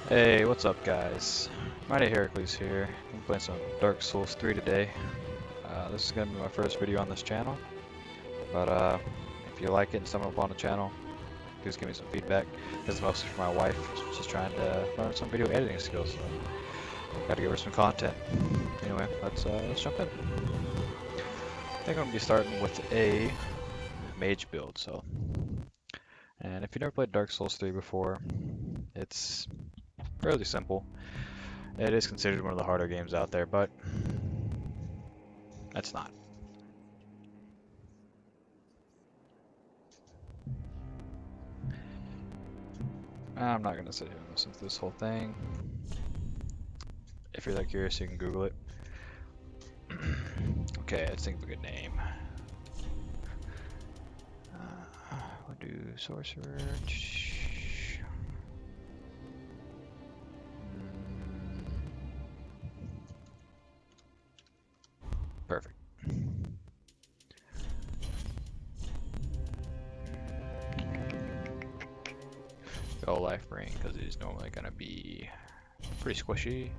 Hey, what's up guys? Mighty Heracles here. I'm playing some Dark Souls 3 today. This is going to be my first video on this channel, but if you like it and stumble upon the channel, please give me some feedback. This is mostly for my wife. She's trying to learn some video editing skills, so gotta give her some content. Anyway, let's jump in. I think I'm going to be starting with a Mage build, and if you've never played Dark Souls 3 before, it's fairly simple. It is considered one of the harder games out there, but it's not. I'm not gonna sit here and listen to this whole thing. If you're that curious, you can Google it. Okay, let's think of a good name. We'll do Sorcerer. Perfect. Go life ring because it is normally gonna be pretty squishy.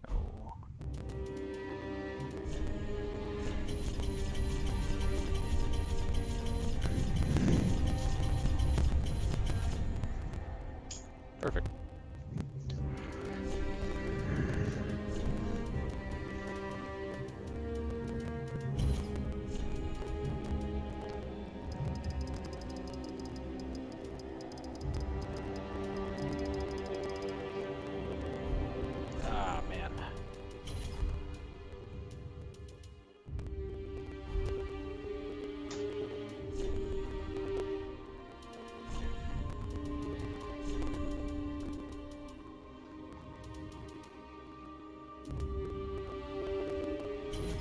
No. Perfect.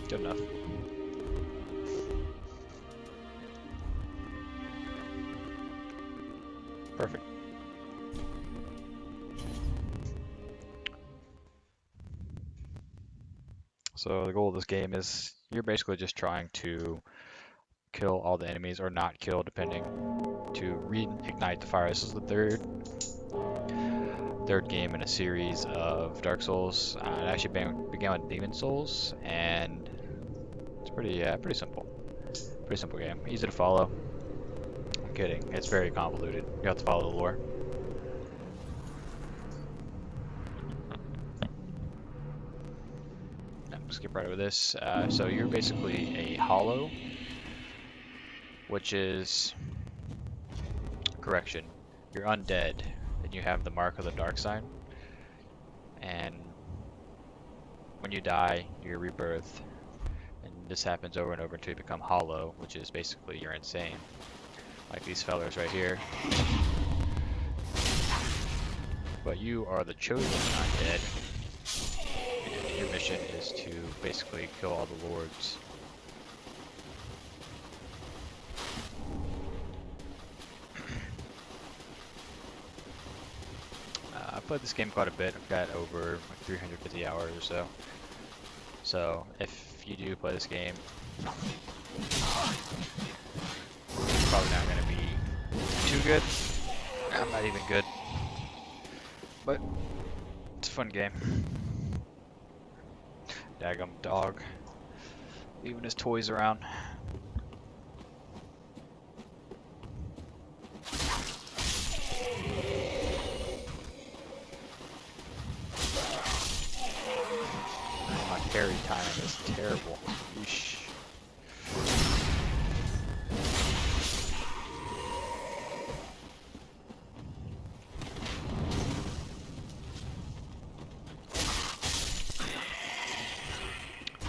Good enough. Perfect. So the goal of this game is you're basically just trying to kill all the enemies or not kill, depending, to reignite the fire. This is the third game in a series of Dark Souls. It actually began with Demon Souls, and it's pretty simple. Pretty simple game, easy to follow. I'm kidding, it's very convoluted. You have to follow the lore. Skip right over this. So you're basically a hollow, which is, correction, you're undead, and you have the mark of the dark sign. And when you die, you're rebirthed. And this happens over and over until you become hollow, which is basically you're insane. Like these fellers right here. But you are the chosen undead. And your mission is to basically kill all the lords. I've played this game quite a bit. I've got over like 350 hours or so. So if you do play this game, it's probably not going to be too good. I'm not even good. But it's a fun game. Daggum dog. Leaving his toys around. My parry timing is terrible. Yeesh.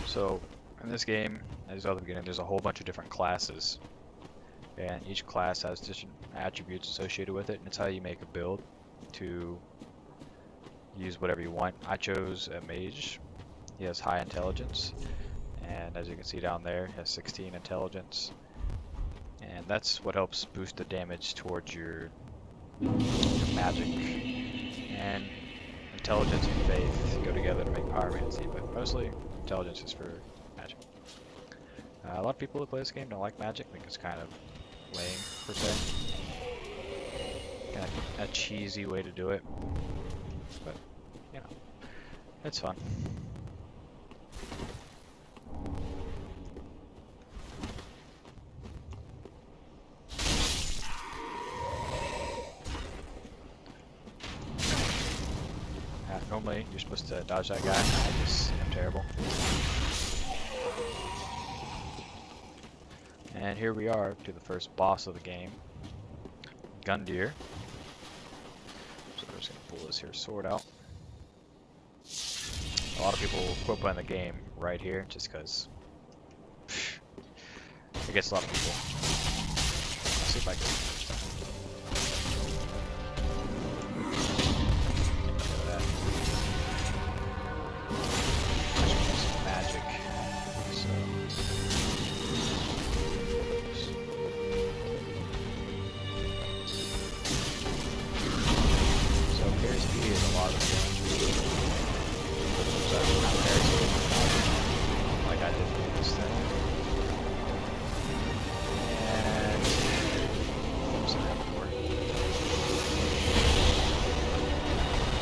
So, in this game, as at the beginning, there's a whole bunch of different classes. And each class has different attributes associated with it, and it's how you make a build to use whatever you want. I chose a Mage. He has high intelligence, and as you can see down there, he has 16 intelligence. And that's what helps boost the damage towards your magic. And intelligence and faith go together to make pyromancy, but mostly intelligence is for magic. A lot of people who play this game don't like magic, think it's kind of lame per se. Kind of a cheesy way to do it, but you know, it's fun. Normally, you're supposed to dodge that guy. I just am terrible. And here we are to the first boss of the game, Gundyr. So we're just gonna pull this here sword out. A lot of people quit playing the game right here just because it gets a lot of people. Let's see if I can.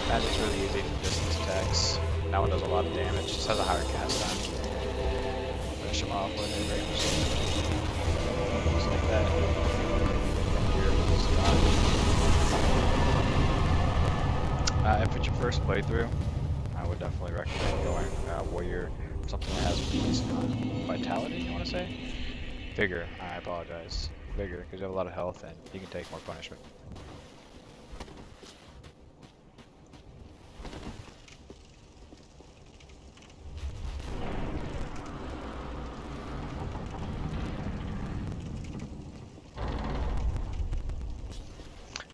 Magic's really easy from distance attacks. That one does a lot of damage, just has a higher cast time. Finish him off with a range. Just like that. If it's your first playthrough, I would definitely recommend going Warrior, something that has peace, vitality, you want to say? Vigor, I apologize. Vigor, because you have a lot of health and you can take more punishment.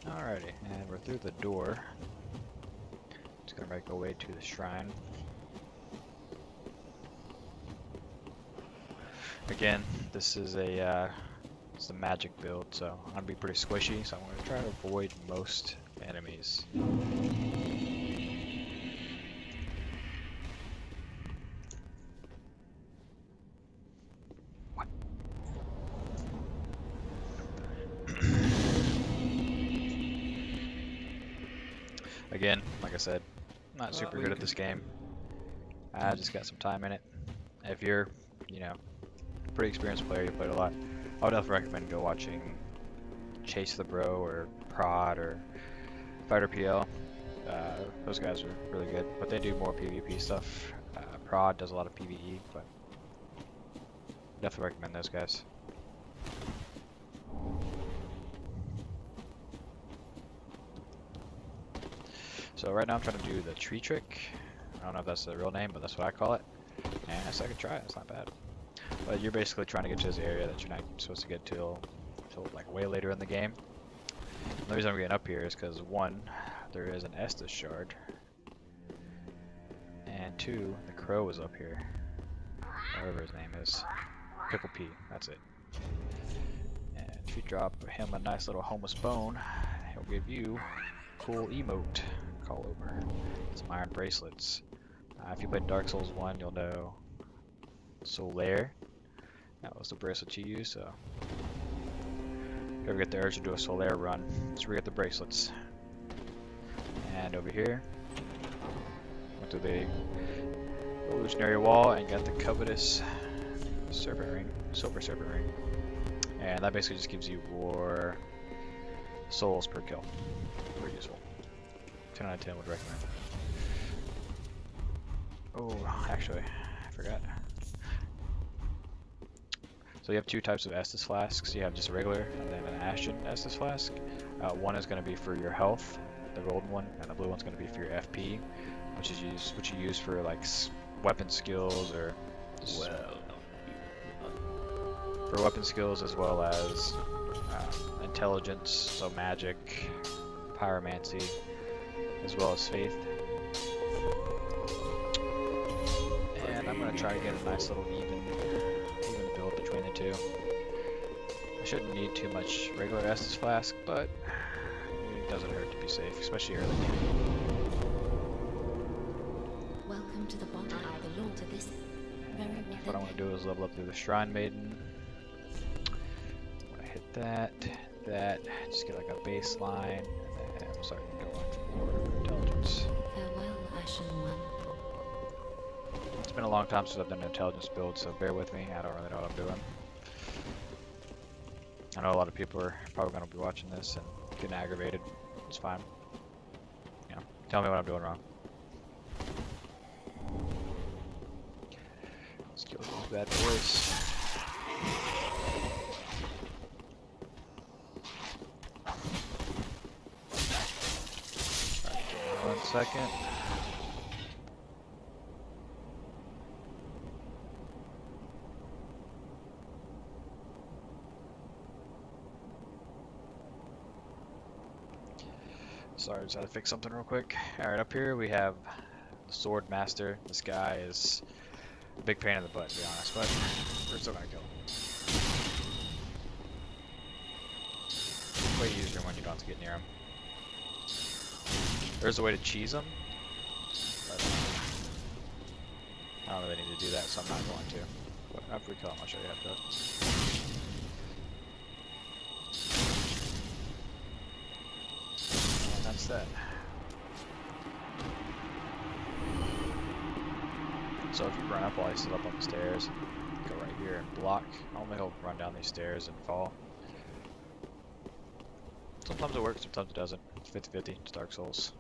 Alrighty, and we're through the door. Just gonna make our way to the shrine. Again, this is a it's a magic build, so I'm gonna be pretty squishy. So I'm gonna try to avoid most enemies. What? Again, like I said, not super good at this game. I just got some time in it. If you're, you know, pretty experienced player, you played a lot, I would definitely recommend go watching Chase the Bro or Prod or Fighter PL. Those guys are really good, but they do more PvP stuff. Prod does a lot of PvE, but definitely recommend those guys. So right now I'm trying to do the tree trick. I don't know if that's the real name, but that's what I call it. And second try, it's not bad. But you're basically trying to get to this area that you're not supposed to get till like way later in the game. And the reason I'm getting up here is because one, there is an Estus shard, and two, the crow is up here. Whatever his name is, Pickle P. That's it. And if you drop him a nice little homeless bone, he'll give you a cool emote. Call over some iron bracelets. If you played Dark Souls 1, you'll know Solaire. That was the bracelet you used, so if you ever get the urge to do a Solaire run, just re-get the bracelets. And over here, went to the illusionary wall and got the covetous serpent ring, silver serpent ring. And that basically just gives you more souls per kill. Pretty useful. 10 out of 10 would recommend. Oh, actually, I forgot. So you have two types of Estus flasks. You have just a regular and then an Ashen Estus flask. One is going to be for your health, the golden one, and the blue one's going to be for your FP, which you use for like weapon skills or for weapon skills as well as intelligence, so magic, pyromancy, as well as faith. And I'm going to try to get a nice little even build between the two. I shouldn't need too much regular Estus flask, but it doesn't hurt to be safe, especially early game. Welcome to the bottom. I belong to this very what I want to do is level up through the Shrine Maiden. I'm going to hit that, that. Just get like a baseline, and then start going for intelligence. Farewell, Ashen One. It's been a long time since I've done an intelligence build, so bear with me. I don't really know what I'm doing. I know a lot of people are probably going to be watching this and getting aggravated. It's fine. You know, tell me what I'm doing wrong. Let's kill these bad boys. Alright, give me 1 second. Sorry, just had to fix something real quick. Alright, up here we have the Sword Master. This guy is a big pain in the butt, to be honest, but we're still gonna kill him. Way easier when you don't have to get near him. There's a way to cheese him, but I don't really need to do that, so I'm not going to. But after we kill him, I'll show you how to do it. And that's that. So if you run up while he's still up on the stairs, go right here and block. Normally he'll run down these stairs and fall. Sometimes it works, sometimes it doesn't. It's 50-50, it's Dark Souls.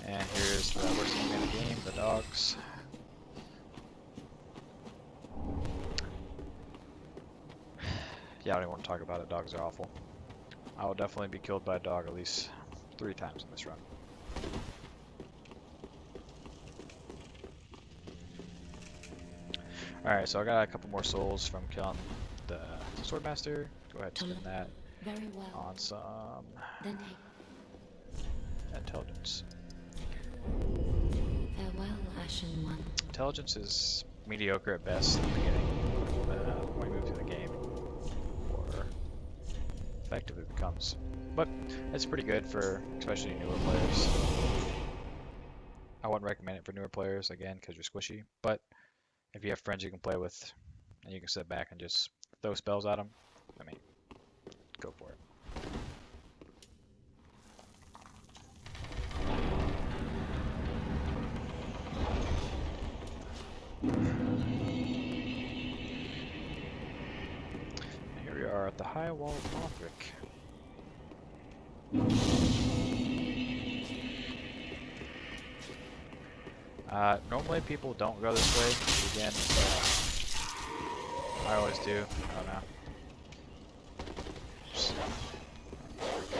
And here's the worst enemy in the game, the dogs. Yeah, I don't even want to talk about it. Dogs are awful. I will definitely be killed by a dog at least 3 times in this run. Alright, so I got a couple more souls from killing the Swordmaster. Go ahead and spend that Very well. on some Then intelligence. farewell, Ashen One. Intelligence is mediocre at best in the beginning. When you move through the game, more effective it becomes. But it's pretty good for especially newer players. I wouldn't recommend it for newer players, again, because you're squishy. But if you have friends you can play with, and you can sit back and just throw spells at them, I mean, go for it. Here we are at the High Wall of Lothric. Normally people don't go this way, but again, I always do. I don't know. Just, there we go.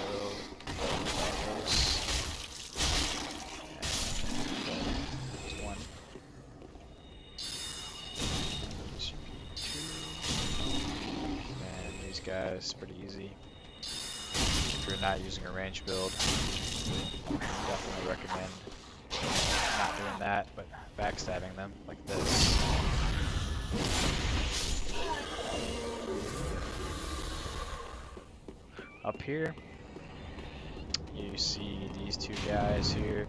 There's one. And these guys, pretty easy. If you're not using a range build, definitely recommend not doing that, but backstabbing them like this. Up here, you see these 2 guys here.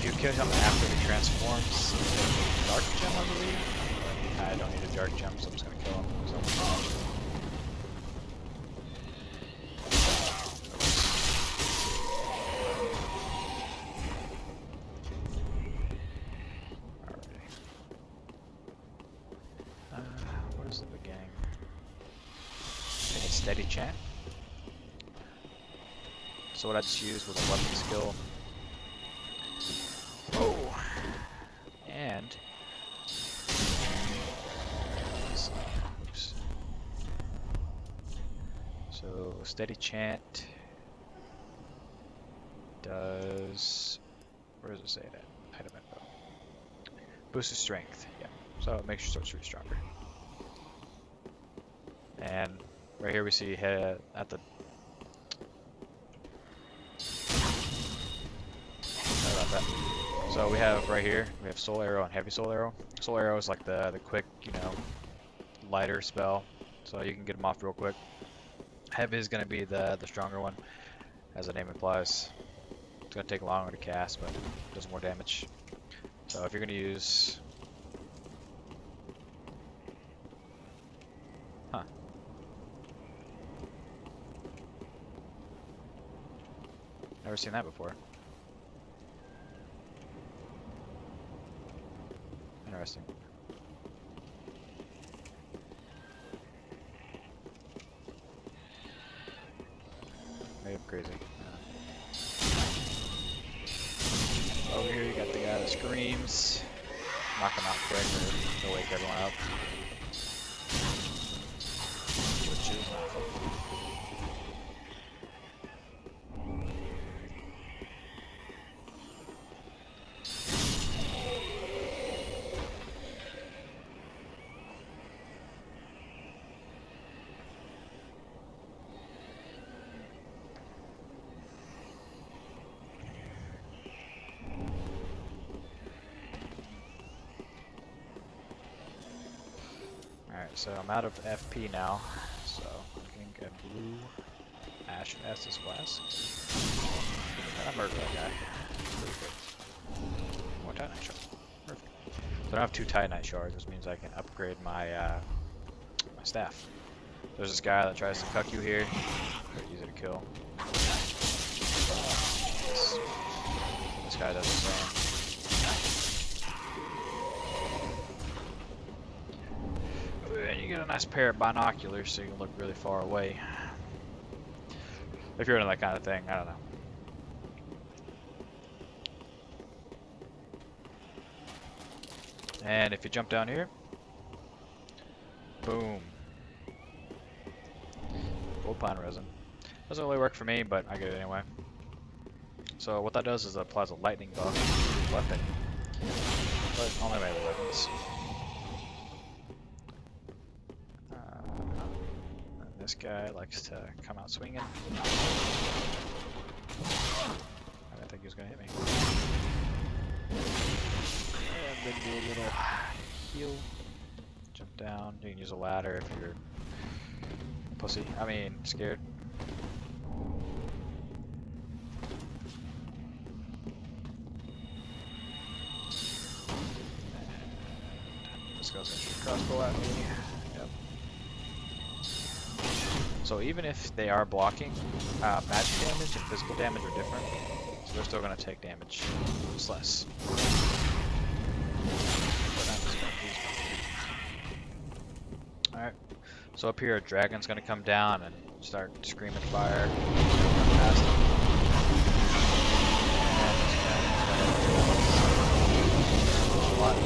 You kill him after he transforms into Dark Gem, I believe. But I don't need a Dark Gem, so I'm just gonna kill him. What is the beginning? I think it's steady chant. So what I just used was a weapon skill. Oh! And oops. So steady chant does, where does it say that? Item info. Boosts strength, yeah. So it makes your sorcery stronger. And right here we see at the sorry about that. So we have right here, we have Soul Arrow and Heavy Soul Arrow. Soul Arrow is like the quick, you know, lighter spell, so you can get them off real quick. Heavy is going to be the stronger one, as the name implies. It's going to take longer to cast, but does more damage. So if you're going to use... Huh. Never seen that before. Interesting. Maybe I'm crazy. Over here you got the guy that screams. Knock him out quick or he'll wake everyone up. Which is not fun. Alright, so I'm out of FP now, so I can get blue Ashen Estus Flask. And I murder that guy. Pretty good. More Titanite Shard. Perfect. So I don't have 2 Titanite Shards, which means I can upgrade my my staff. There's this guy that tries to cuck you here. Very easy to kill. This guy does the same. And you get a nice pair of binoculars so you can look really far away. If you're into that kind of thing, I don't know. And if you jump down here, boom. Gold pine resin. Doesn't really work for me, but I get it anyway. So what that does is it applies a lightning buff to your weapon. But only melee weapons. This guy likes to come out swinging. I didn't think he was gonna hit me. And then do a little heal. Jump down. You can use a ladder if you're pussy. I mean, scared. And this guy's gonna shoot a crossbow at me. Yep. So even if they are blocking, magic damage and physical damage are different. So they're still going to take damage. It's less. Alright. So up here a dragon's going to come down and start screaming fire. Past him. And a lot.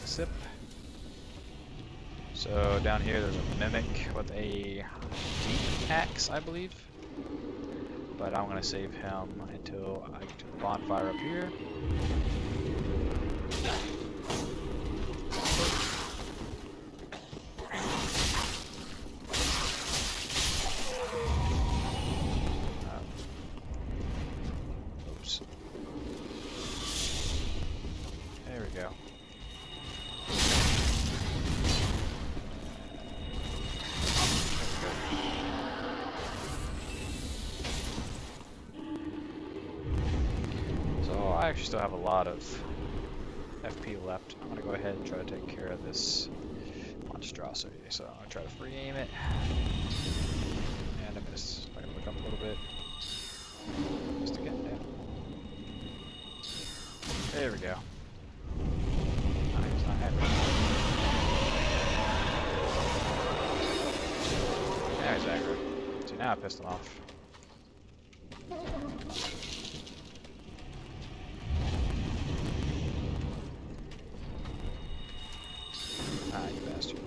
Sip. So down here there's a mimic with a deep axe, I believe. But I'm gonna save him until I get to the bonfire up here. Oops. There we go. I actually still have a lot of FP left. I'm going to go ahead and try to take care of this monstrosity. So I'm going to try to free aim it. And I missed. I'm going to look up a little bit. Missed again, damn. There we go. He's not happy. Now he's aggro. See, now I pissed him off. You bastard.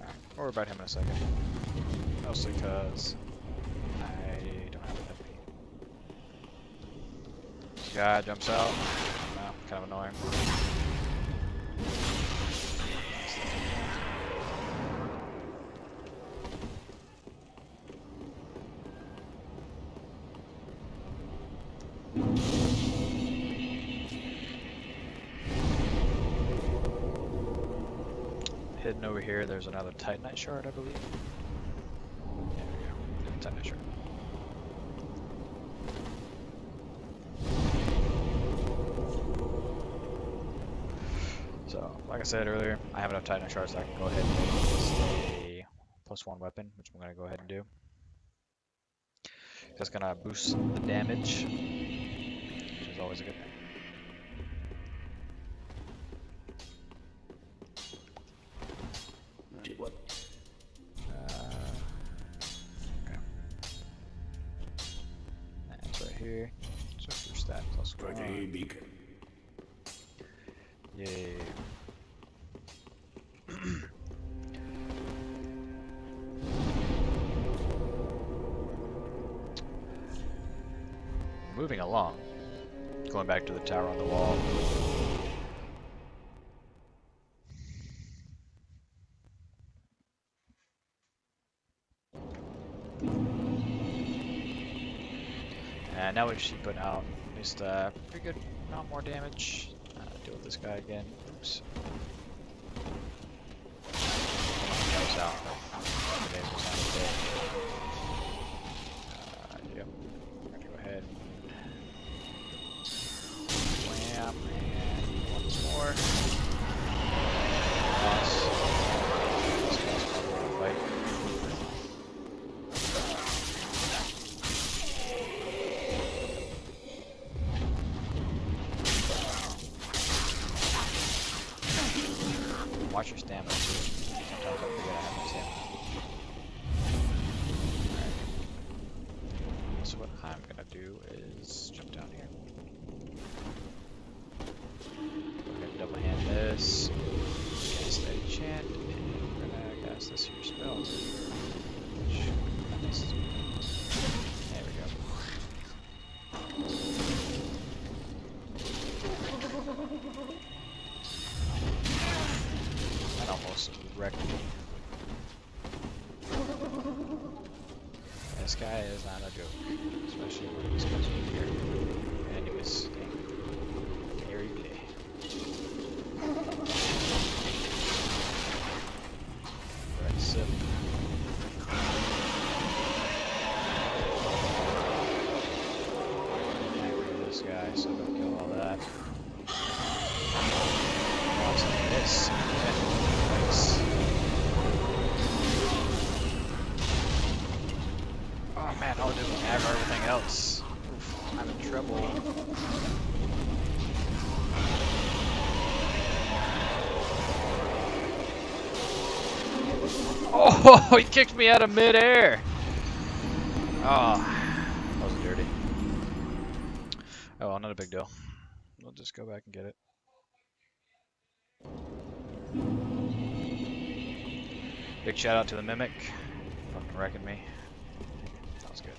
Alright, we'll worry about him in a second. Mostly because I don't have an FP. Guy jumps out. Wow, kind of annoying. Hidden over here, there's another Titanite shard, I believe. There we go. Titanite shard. So, like I said earlier, I have enough Titanite shards so I can go ahead and make this a +1 weapon, which I'm going to go ahead and do. That's going to boost the damage, which is always a good thing. What? Okay. That's right here. Check your stat plus 1. Beacon. Yay. Moving along. Going back to the tower on the wall. And now we should be putting out at least pretty good amount more damage. Deal with this guy again. Oops. That was out. Okay, was not dead. Yep. I'm gonna go ahead. Wham, and once more. Boss. This guy's probably gonna fight. Watch your stamina too. Sometimes I forget I have my stamina. Alright. So what I'm gonna do is jump down here. We're gonna double hand this. Cast that enchant. And we're gonna cast this here spell. Which I missed. There we go. That almost wrecked me. This guy is not a joke, especially when he's close over here. And he was staying very play. Right, sip. Aggro this guy, so don't kill all that. This. Nice. Oh man, all I do is aggro everything else. Oof, I'm in trouble. Oh, he kicked me out of midair. Oh, that was dirty. Oh well, not a big deal. We'll just go back and get it. Big shout out to the Mimic. Fucking wrecking me. That was good.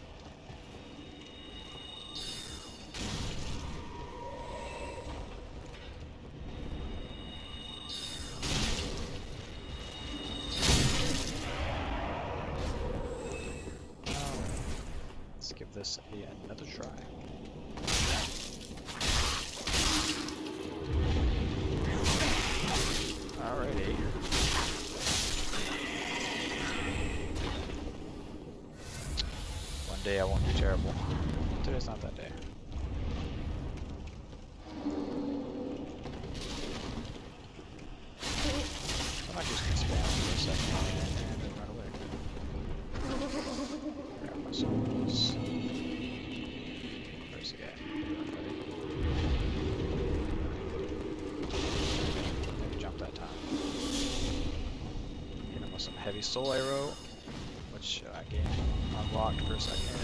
Let's give this another try. Alrighty. One day I won't do terrible. Today's not that day. I might just spam for a second and then run away. Grab my souls. Where's the guy? Maybe jump that time. Hit him with some heavy soul arrow, which I get unlocked for a second.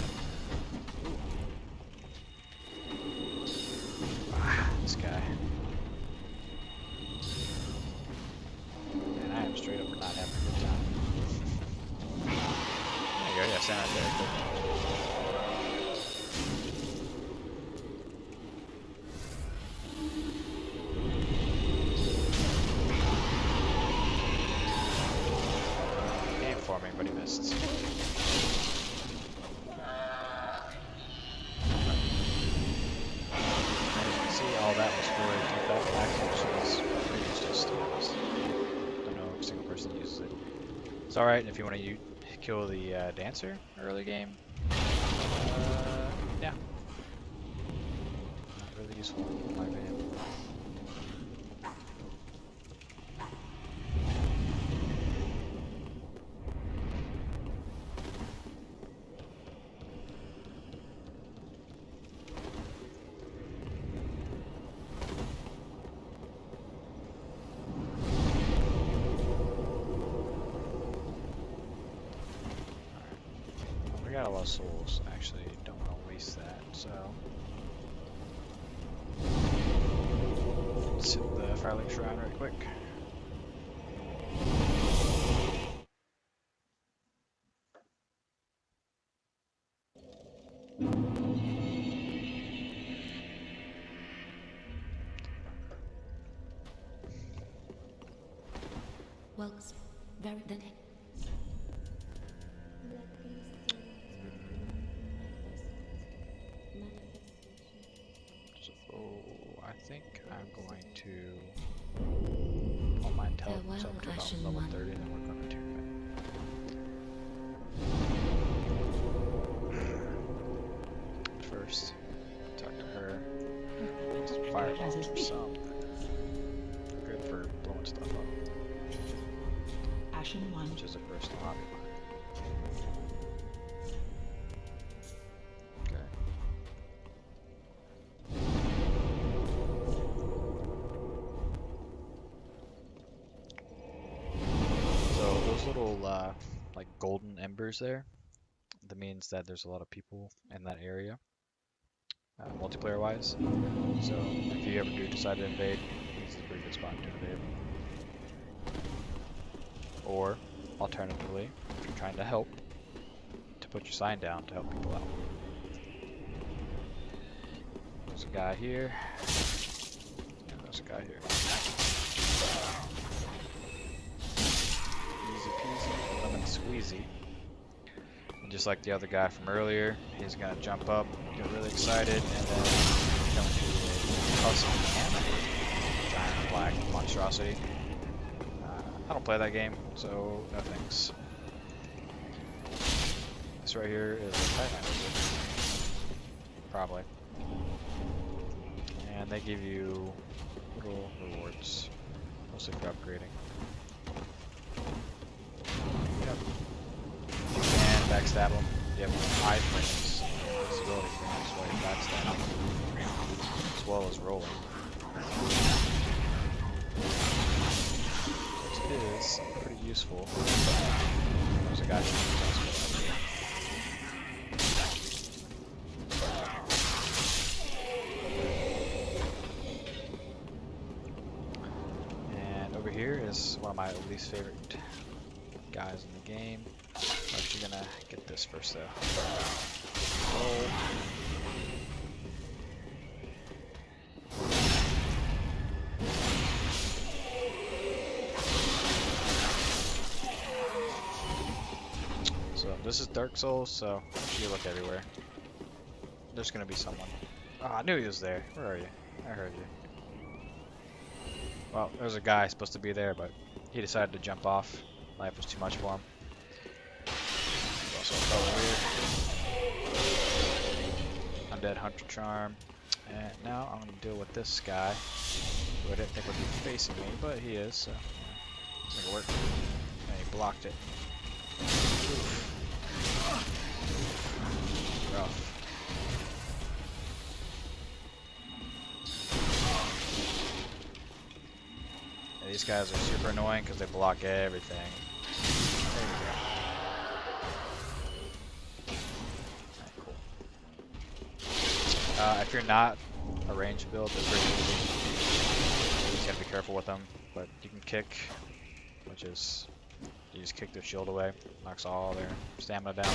Ooh. Ah, this guy. Man, I am straight up not having a good time. There you go, yeah, stand right there. Game for me, but he missed. all that was for a default max, which is pretty useless to be honest. Don't know if a single person uses it. It's alright if you want to kill the dancer early game. Yeah. Not really useful in my opinion. We got a lot of souls. I actually don't want to waste that, so let's hit the Firelink Shrine right quick. Well, very then. So I think I'm going to pull my intelligence up to about level 30 and then we're going to first talk to her. Fireballs or something. Good for blowing stuff up. Ashen 1. Which is a personal hobby of mine. Okay. So those little like golden embers there, that means that there's a lot of people in that area, multiplayer wise. So if you ever do decide to invade, this is a pretty good spot to invade. Or alternatively, if you're trying to help, to put your sign down to help people out. There's a guy here. Yeah, there's a guy here. Easy peasy, lemon squeezy. And just like the other guy from earlier, he's gonna jump up, get really excited, and then jump to a custom giant black monstrosity. I don't play that game, so no thanks. This right here is a Titan wizard. Probably. And they give you little rewards, mostly for upgrading. Yep. You can backstab them. You have eye frames, visibility frames while you backstab them, as well as rolling. Which is pretty useful. There's a guy shooting us. Here is one of my least favorite guys in the game. I'm actually gonna get this first though. Roll. So this is Dark Souls, so you look everywhere. There's gonna be someone. Oh, I knew he was there. Where are you? I heard you. Well, there's a guy supposed to be there, but he decided to jump off. Life was too much for him. There's also a fellow here. Undead Hunter Charm. And now I'm going to deal with this guy, who I didn't think would be facing me, but he is, so it's going to work. And he blocked it. Rough. These guys are super annoying because they block everything. There you go. Alright, cool. If you're not a ranged build, they're pretty easy. You just gotta be careful with them. But you can kick, which is you just kick their shield away, knocks all their stamina down.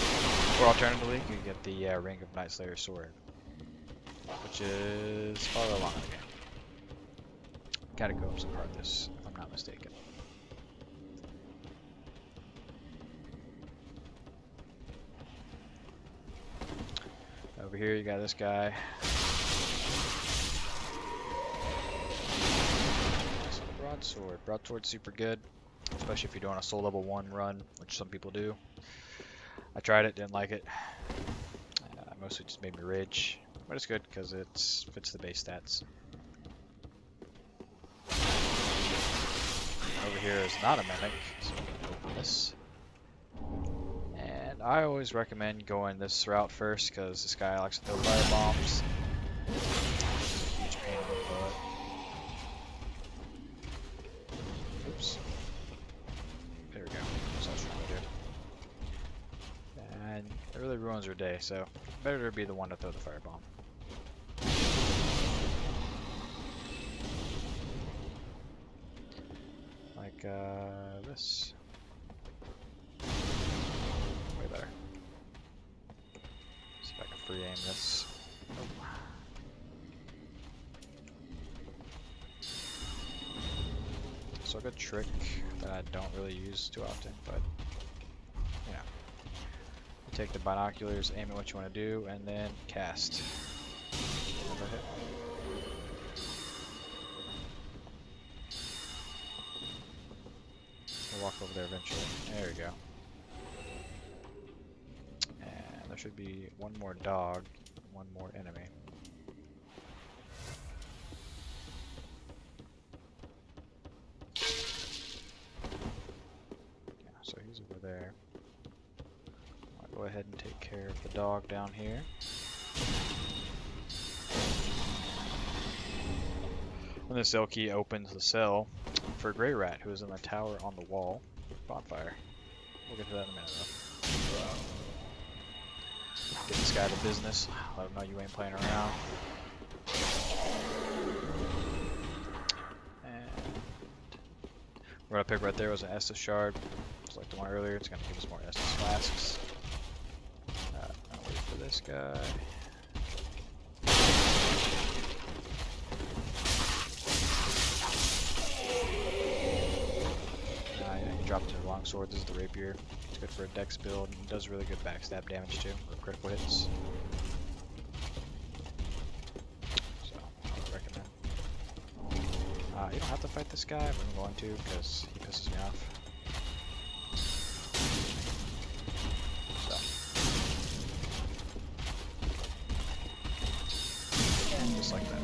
Or alternatively, you can get the Ring of Night Slayer sword, which is farther along in the game. Catacombs of Heartless, if I'm not mistaken. Over here you got this guy. Broadsword. Broadsword's super good, especially if you're doing a soul level 1 run, which some people do. I tried it, didn't like it. Mostly just made me rage, but it's good because it fits the base stats. Over here is not a mimic, so we can open this. And I always recommend going this route first because this guy likes to throw fire bombs. Huge pain in the butt. Oops. There we go. That's what I was trying to do. And it really ruins your day, so better to be the one to throw the fire bomb. Like this. Way better. See if I can free aim this. Oh. So a good trick that I don't really use too often, but you know. You take the binoculars, aim at what you want to do, and then cast. Never hit. I'll walk over there eventually. There we go. And there should be one more dog, one more enemy. Yeah, so he's over there. I'll go ahead and take care of the dog down here. And the cell key opens the cell for Grey Rat, who is in the tower on the wall. Bonfire. We'll get to that in a minute, though. Get this guy to business. Let him know you ain't playing around. And what I picked right there was an Estus shard. Just like the one earlier, it's going to give us more Estus flasks. I'll wait for this guy. Drop to the longsword. This is the rapier. It's good for a dex build and does really good backstab damage too, or critical hits. So I would recommend. You don't have to fight this guy, but I'm going to because he pisses me off. So and just like that.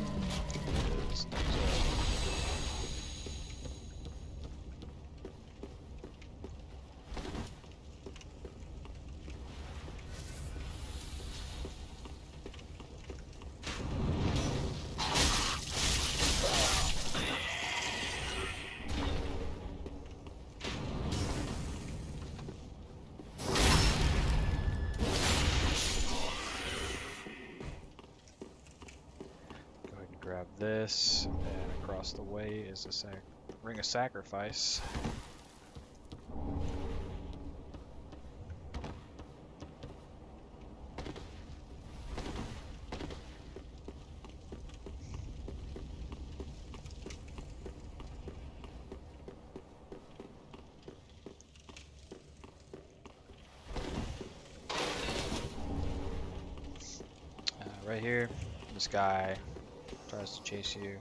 Grab this, and across the way is a ring of sacrifice. Right here, this guy tries to chase you, and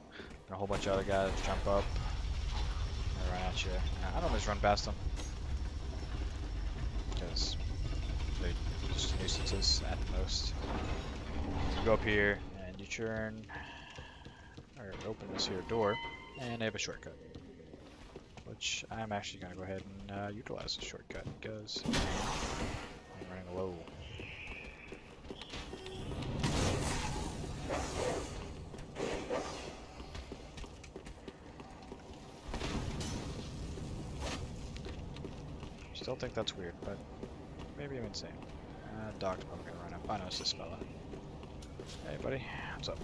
a whole bunch of other guys jump up and run at you. I don't just run past them because they're just nuisances at the most. You go up here and you turn or open this here door, and they have a shortcut, which I'm actually going to go ahead and utilize the shortcut because I'm running low. Still think that's weird, but maybe I'm insane. Dog's probably gonna run up. I know it's this fella. Hey buddy, what's up?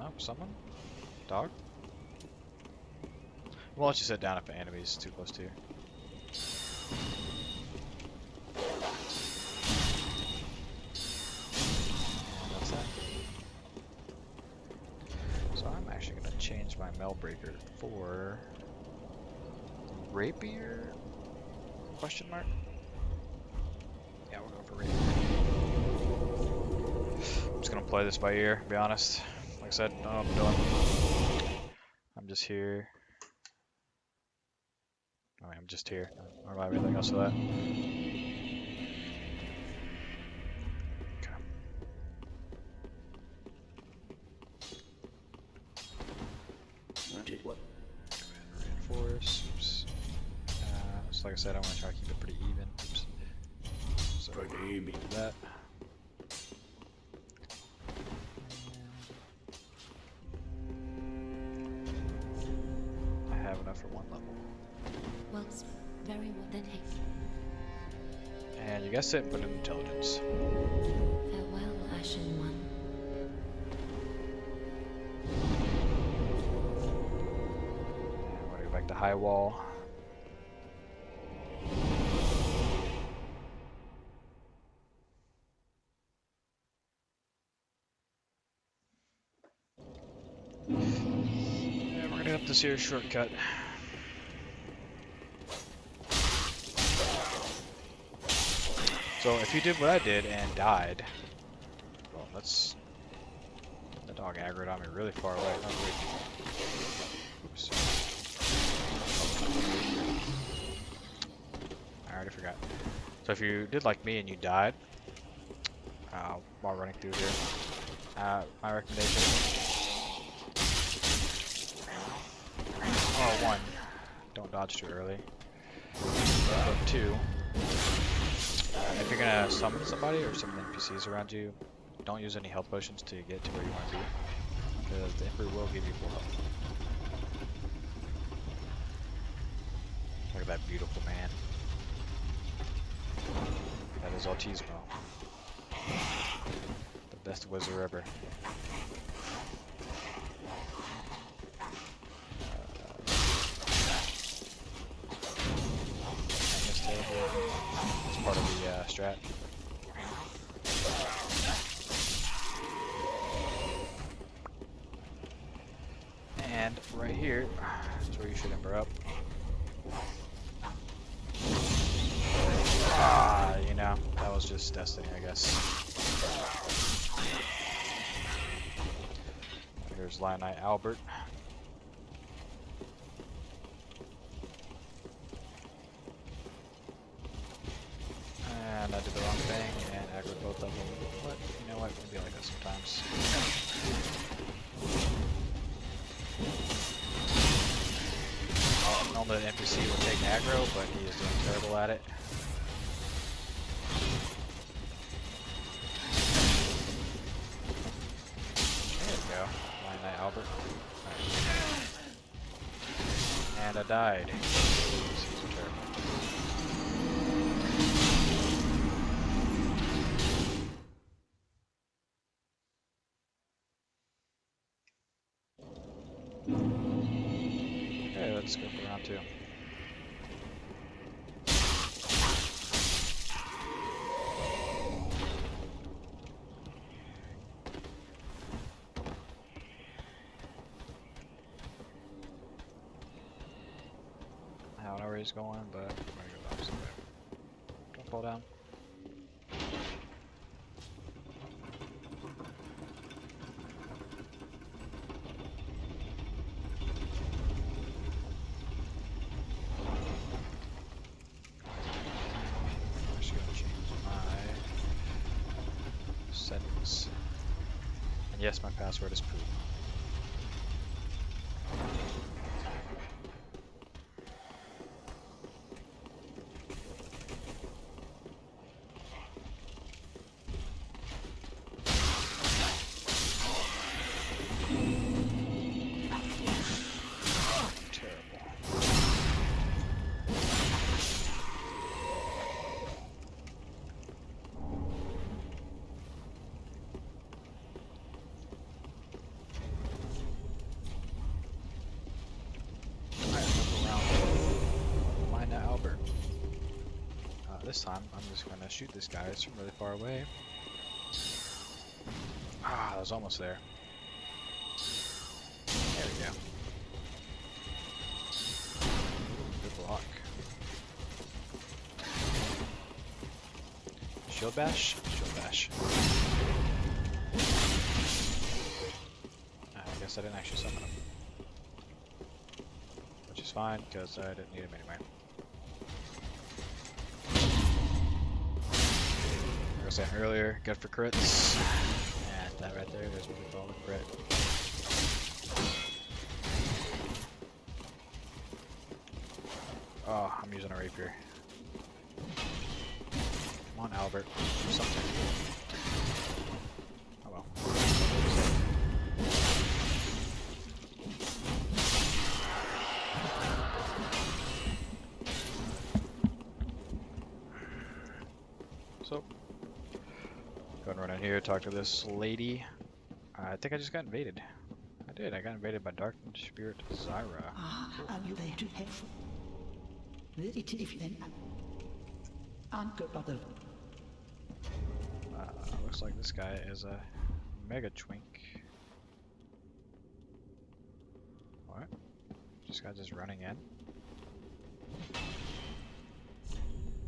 No, someone? Dog? We'll let you sit down if an enemy's too close to you. Change my Melbreaker for Rapier? Question mark? Yeah, we'll go for Rapier. gonna play this by ear, to be honest. Like I said, I don't know what I'm doing. I'm just here. I mean, I'm just here. I don't have anything else for that. Did what? Reinforce. Oops. So like I said, I want to try to keep it pretty even. Oops. So Pretty do that. I have enough for one level. Well, very well then. Hey, And you guessed it, put in intelligence. farewell, Ashen One. And we're gonna go back to high wall. And we're gonna hit up this here shortcut. So if you did what I did and died, well, that's the dog aggroed on me really far away. Oh, wait. Oops. I already forgot. So if you did like me and you died while running through here, my recommendation. Oh, one, don't dodge too early. But two, if you're gonna summon somebody or summon NPCs around you, don't use any health potions to get to where you want to be, because the Emperor will give you full health. Look at that beautiful man. That is Autismo. The best wizard ever. It's part of the strat. And right here is where you should ember up. You know, that was just destiny, I guess. Here's Lionite Albert. And I did the wrong thing and aggroed both of them. But you know what? It can be like that sometimes. Normally an NPC would take aggro, but he is doing terrible at it. There we go. Lionite Albert. Right. And I died. These are terrible. Okay, let's go for round two. I don't know where he's going, but I'm gonna go the opposite way. Don't fall down. Settings. And yes, my password is poop. This time, I'm just going to shoot this guy. It's from really far away. Ah, I was almost there. There we go. Good block. Shield bash? Shield bash. guess I didn't actually summon him. Which is fine, because I didn't need him anyway. Like I was saying earlier, good for crits. And that right there is what we call a crit. Oh, I'm using a rapier. Come on, Albert. Do something. Oh well. So, go and run in here, talk to this lady. I think I just got invaded. I did. I got invaded by Dark Spirit Zyra. Are you there to help? Very different. Uncle. Looks like this guy is a mega twink. What? This guy just running in?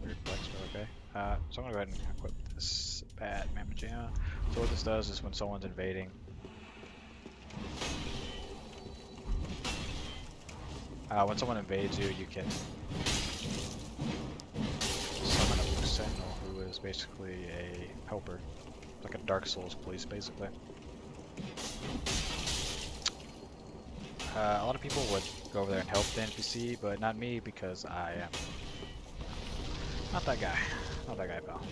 Weird flex, but okay. So I'm gonna go ahead and equip this bad Mamajana. So what this does is when someone's invading, when someone invades you, you can summon a blue sentinel who is basically a helper. Like a Dark Souls police, basically. A lot of people would go over there and help the NPC, but not me because I am not that guy. Not that guy, pal.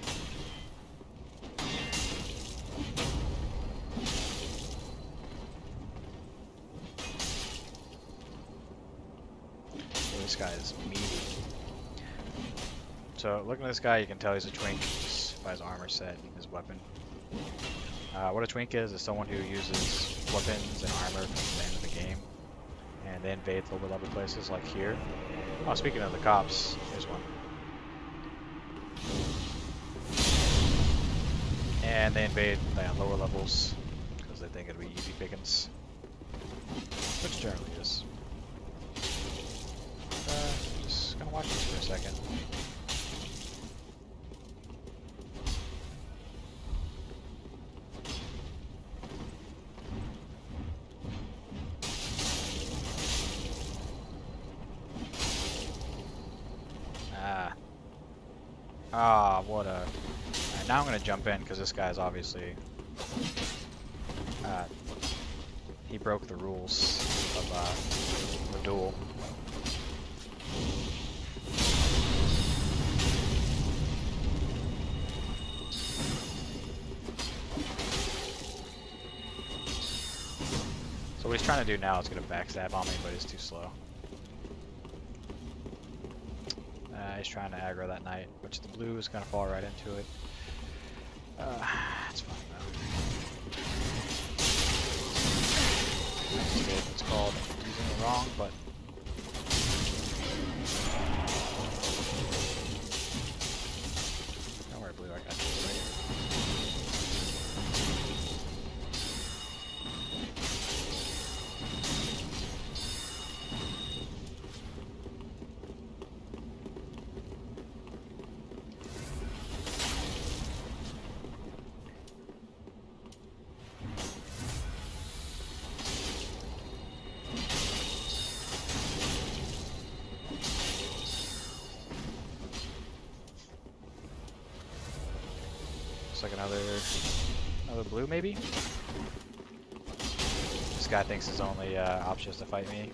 So this guy is meaty. So looking at this guy, you can tell he's a twink just by his armor set and his weapon. What a twink is someone who uses weapons and armor from the end of the game, and they invade the lower level places like here. Oh, speaking of the cops, here's one. And they invade lower levels because they think it'll be easy pickings, which generally is. Just gonna watch this for a second. What a... Alright, now I'm gonna jump in because this guy's obviously... he broke the rules of the duel. So what he's trying to do now is get a backstab on me, but he's too slow. He's trying to aggro that knight, which the blue is going to fall right into it. It's fine though. It's called using it wrong, but... Don't worry, blue, I got you right here. Looks like another blue, maybe? This guy thinks his only option is to fight me.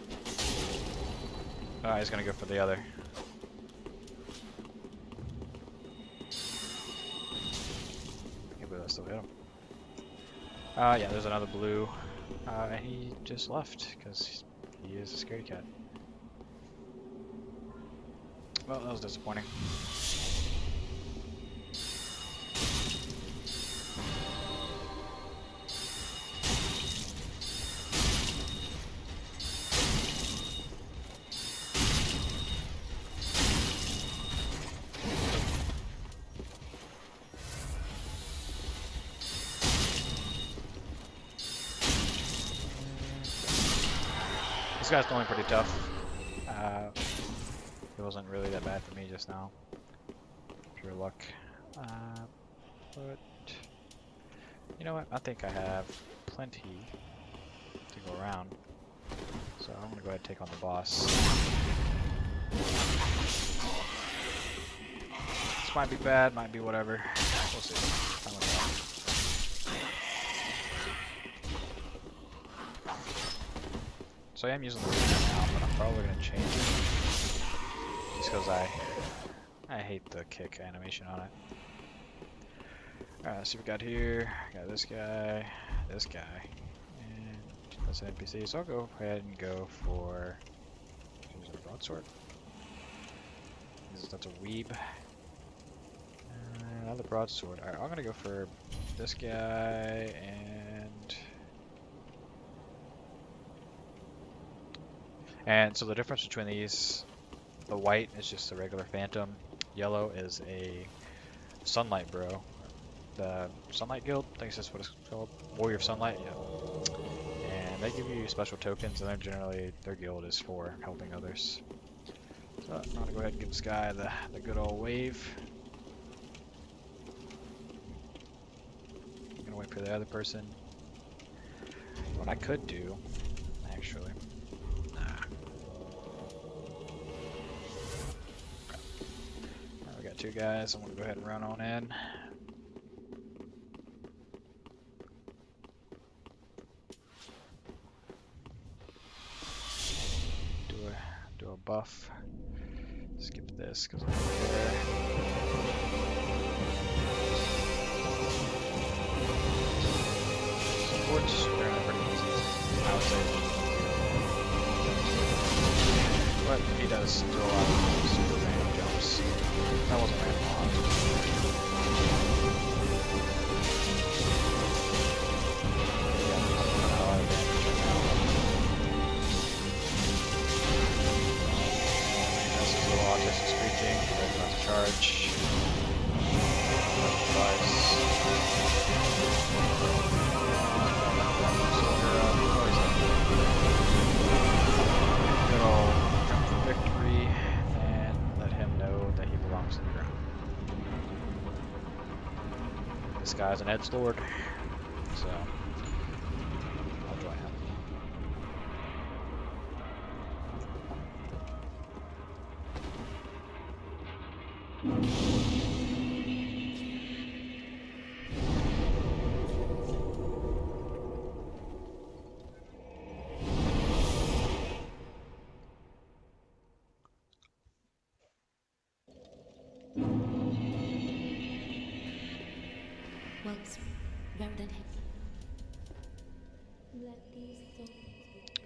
Oh, he's gonna go for the other. I can't believe I still hit him. Yeah, there's another blue. And he just left, because he is a scaredy cat. Well, that was disappointing. This guy's going pretty tough. It wasn't really that bad for me just now. Pure luck. But you know what? I think I have plenty to go around. So I'm gonna go ahead and take on the boss. This might be bad, might be whatever. We'll see. I don't know. So I am using the Mage now, but I'm probably gonna change it. Just because I hate the kick animation on it. Alright, let's see what we got here. Got this guy, and that's an NPC. So I'll go ahead and go for a broadsword. That's a weeb. Another broadsword. Alright, I'm gonna go for this guy and so the difference between these, the white is just a regular phantom, yellow is a sunlight bro. The Sunlight Guild, I think that's what it's called. Warrior of Sunlight, yeah. And they give you special tokens, and they're generally, their guild is for helping others. So I'm gonna go ahead and give this guy the good old wave. I'm gonna wait for the other person. What I could do, actually, we got two guys. I'm gonna go ahead and run on in. Do a buff. Skip this because I'm over there. Supports, they're not pretty easy, I would say. But he does do a lot of super random jumps. That wasn't random a lot. Yeah, I'm putting a lot of damage right now. This is a little autistic screeching, but not to charge. Good old jump for victory, and let him know that he belongs to the ground. This guy's an edgelord, so I'll join him. Well, very then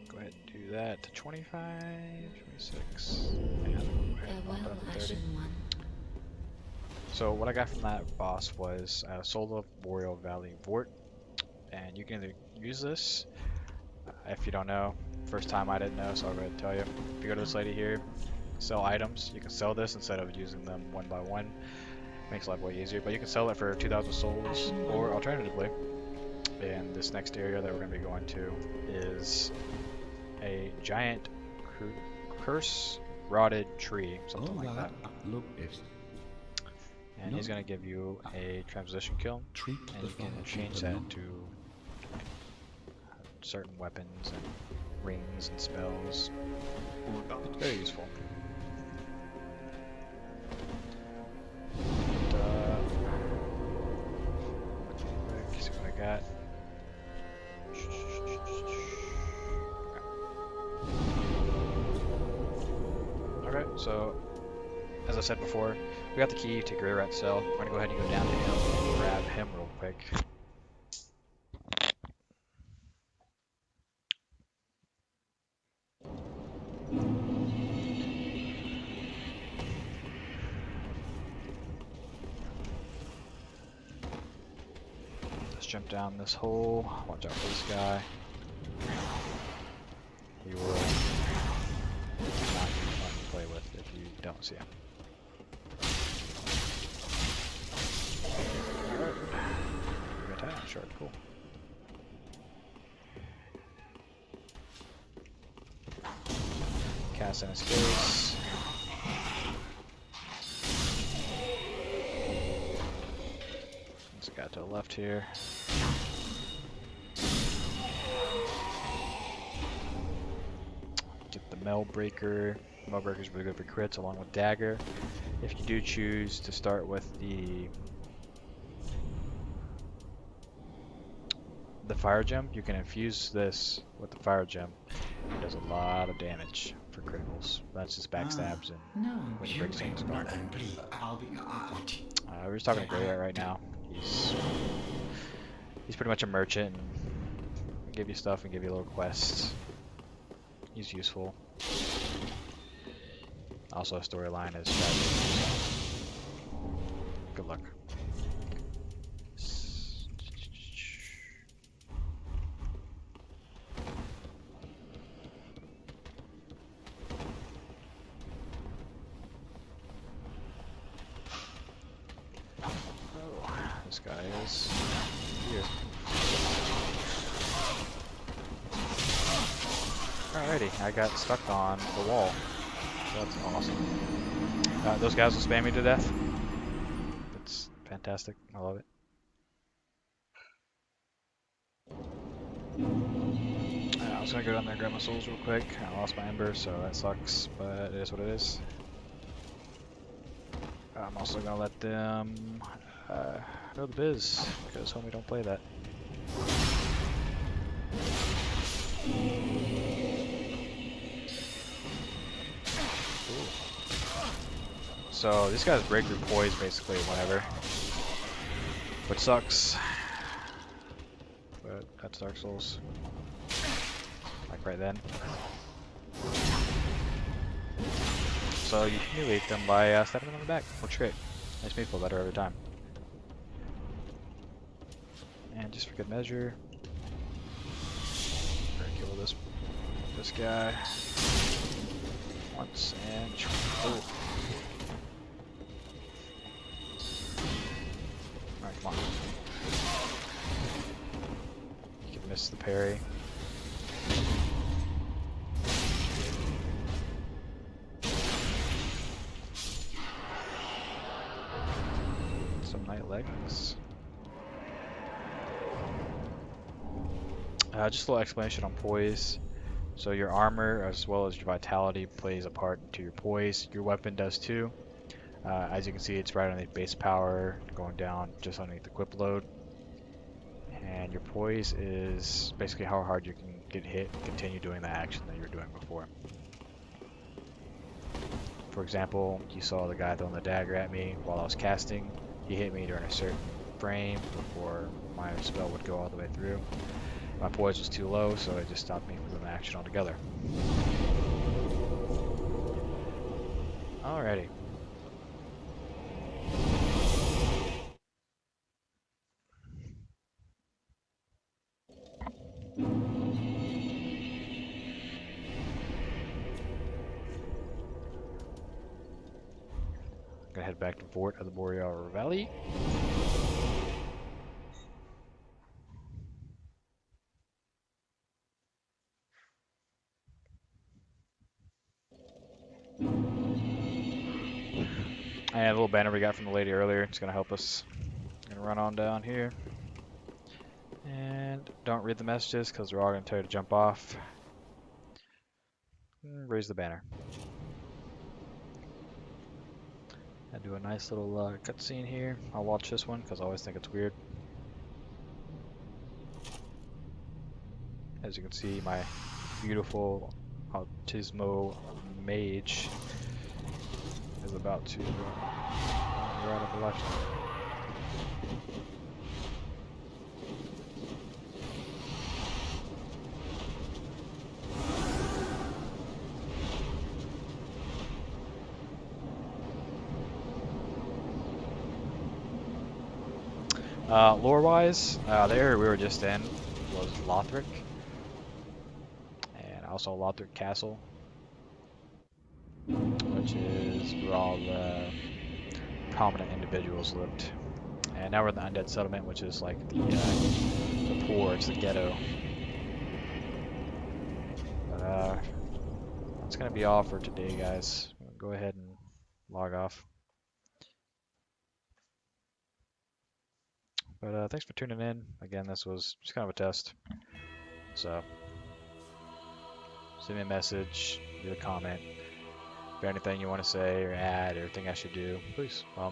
Go ahead and do that to 25, 26, and go ahead and bump it farewell, up to 30. Ashen One. So what I got from that boss was Soul of Boreal Valley Vort, and you can either use this, if you don't know, first time I didn't know, so I'll go ahead and tell you. If you go to this lady here, sell items, you can sell this instead of using them one by one. Makes life way easier, but you can sell it for 2,000 souls, or alternatively, in this next area that we're going to be going to, is a giant curse rotted tree, something like that. And he's going to give you a transition kill, and you can change that to certain weapons and rings and spells. It's very useful. See what I got. Okay, so as I said before, we got the key to Grey Rat's cell. We're gonna go ahead and go down to him and grab him real quick. Jump down this hole. Watch out for this guy. He will not be fun to play with if you don't see him. Alright. Good time. Short. Cool. Cast in his face. There's a guy to the left here. Mail Breaker. Mail Breaker is really good for crits along with Dagger. If you do choose to start with the Fire Gem, you can infuse this with the Fire Gem. It does a lot of damage for criticals. That's just backstabs and No, when you you break someone's pick guard. not only I'll be out. We're just talking to Greyrat right now. He's pretty much a merchant and give you stuff and give you little quests. He's useful. Also, a storyline is strategy. Good luck. Oh, this guy is here. Alrighty, I got stuck on the wall. That's awesome. Those guys will spam me to death. That's fantastic. I love it. I was gonna go down there and grab my souls real quick. I lost my ember, so that sucks, but it is what it is. I'm also gonna let them know the biz, because homie don't play that. Ooh. So these guys break through poise basically whenever, which sucks. But that's Dark Souls. Like right then. So you humiliate them by stepping them on the back. Works great. Makes me feel better every time. And just for good measure, we're gonna kill this guy once and oh. Alright, come on. You can miss the parry. Some night legs. Just a little explanation on poise. So your armor as well as your vitality plays a part into your poise. Your weapon does too. As you can see, it's right underneath base power, going down just underneath the equip load. And your poise is basically how hard you can get hit and continue doing the action that you were doing before. For example, you saw the guy throwing the dagger at me while I was casting. He hit me during a certain frame before my spell would go all the way through. My poise was too low, so it just stopped me from doing the action altogether. Alrighty. Gonna head back to Fort of the Boreal Valley. And a little banner we got from the lady earlier. It's gonna help us. Gonna run on down here. And don't read the messages because they're all gonna tell you to jump off. And raise the banner. I do a nice little cutscene here. I'll watch this one because I always think it's weird. As you can see, my beautiful Autismo Mage is about to ride up a lifetime. Lore-wise, the area we were just in was Lothric, and also Lothric Castle, which is where all the prominent individuals lived. And now we're in the Undead Settlement, which is like the poor, it's the ghetto. But, that's gonna be all for today, guys. Go ahead and log off. But thanks for tuning in. Again, this was just kind of a test. So send me a message, leave a comment. If there's anything you want to say or add or anything I should do, please